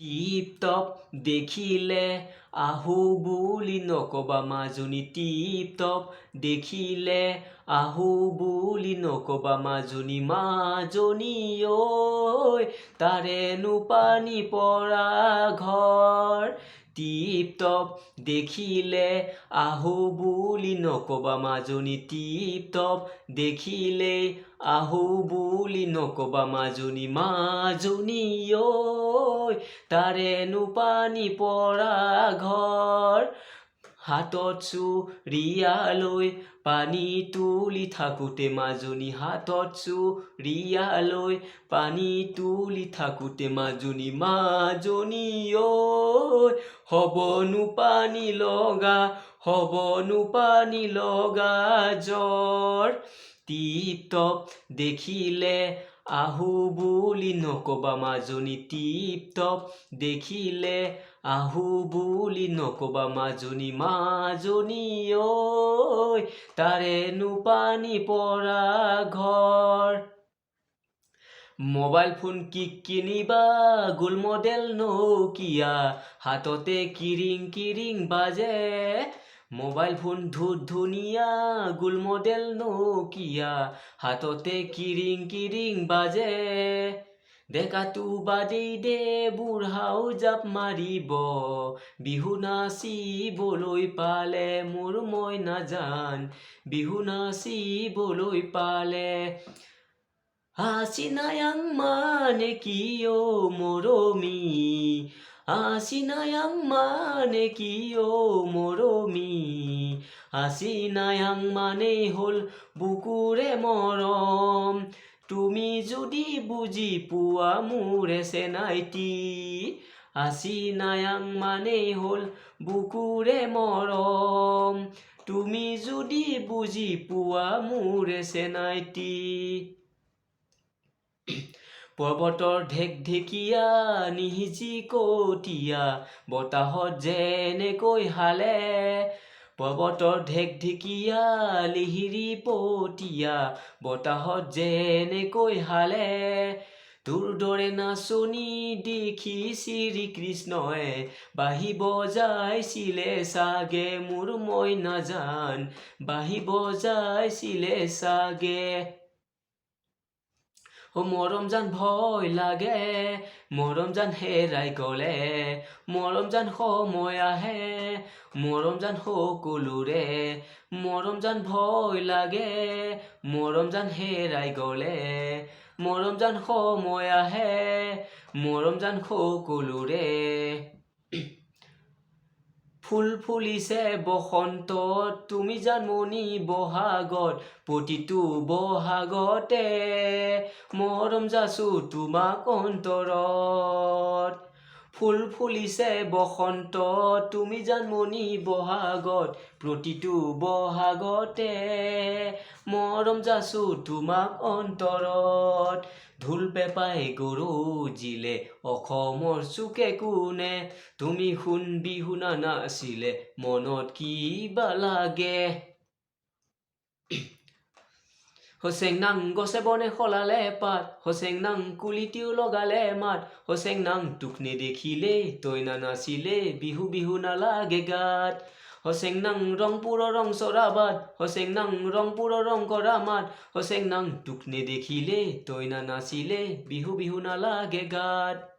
Tip top দেখিলে আহো বুলি নকবা মাজনী, টিপ টপ দেখিলে আহো বুলি নকবা মাজনী। মাজনী ঐ তাৰেনো পানী পৰা ঘৰ, টিপ টপ দেখিলে আহো বুলি নকবা মাজনী, টিপ টপ দেখিলে আহো বুলি নকবা মাজনী। মাজনী ঐ তাৰেনো পানী পৰা ঘৰ, হাতত চুৰিয়া লৈ পানী তুলি থাকোঁতে মাজনী, হাতত চুৰিয়া লৈ পানী তুলি থাকোঁতে মাজনী। মাজনী ঐ হ'বনো পানী লগা, হ'বনো পানী লগা জ্বৰ, টিপ টপ দেখিলে আহো বুলি নকবা মাজনী, টিপ টপ দেখিলে আহো বুলি নকবা মাজনী। মাজনী ঐ তাৰেনো পানী পৰা ঘৰ। মোবাইল ফোন কি কিনিবা গোল মডেল নকিয়া, হাততে কিৰিং কিৰিং বাজে। মোবাইল ফোন ধুনীয়া গোল মডেল নকিয়া, হাততে কিৰিং কিৰিং বাজে। ডেকাটো বাদেই দে বুঢ়াও জাপ মাৰিব, বিহু নাচিবলৈ পালে মোৰ মইনা জান, বিহু নাচিবলৈ পালে। আচিনায়াং মানে কি অ মৰমী, আচিনায়াং মানে কি অ মৰমী, আচিনায়াং মানেই হ'ল বুকুৰে মৰম। তুমি যদি বুজি পোৱা মোৰে চেনাইটি, আচিনায়াং মানেই হ'ল বুকুৰে মৰম। তুমি যদি বুজি পোৱা মোৰে চেনাইটি। পৰ্বতৰ ঢেকঢেকীয়া নিহিজি কটীয়া, বতাহত যেনেকৈ হালে। পৰ্বতৰ ঢেকঢেকীয়া লিহিৰি পতীয়া, বতাহত যেনেকৈ হালে। তোৰ দৰে নাচনী দেখি শ্ৰীকৃষ্ণই বাঁহী বজাইছিলে চাগে মোৰ মইনা জান, বাঁহী বজাইছিলে চাগে। মৰম জান ভয় লাগে, মৰম জান হেৰাই গলে, মৰম জান সময় আহে, মৰম জান সকলোৰে। মৰম জান ভয় লাগে, মৰম জান হেৰাই গলে, মৰম জান সময় আহে, মৰম জান সকলোৰে। ফুল ফুলিছে বসন্তত তুমি জানমণি বহাগত, প্ৰতিটো বহাগতে মৰম যাচো তোমাক অন্তৰত। ফুল ফুলিছে বসন্তত তুমি জানমণি বহাগত, প্ৰতিটো বহাগতে মৰম যাচো তোমাক অন্তৰত। ঢোল পেঁপাই গৰজিলে অসমৰ চুকে কোণে, তুমি সোণ বিহুনা নাচিলে মনত কিবা লাগে। হোচেং-নাং গছে বনে সলালে পাত, হোচেং-নাং কুলিটিও লগালে মাত, হোচেং-নাং তোক নেদেখিলে তই নানাচিলে বিহু বিহু নালাগে গাত। হোচেং-নাং ৰংপুৰৰ ৰং চৰাবাত, হোচেং-নাং ৰংপুৰৰ ৰং কৰা মাত, হোচেং-নাং তোক নেদেখিলে তই নানাচিলে বিহু বিহু নালাগে গাত।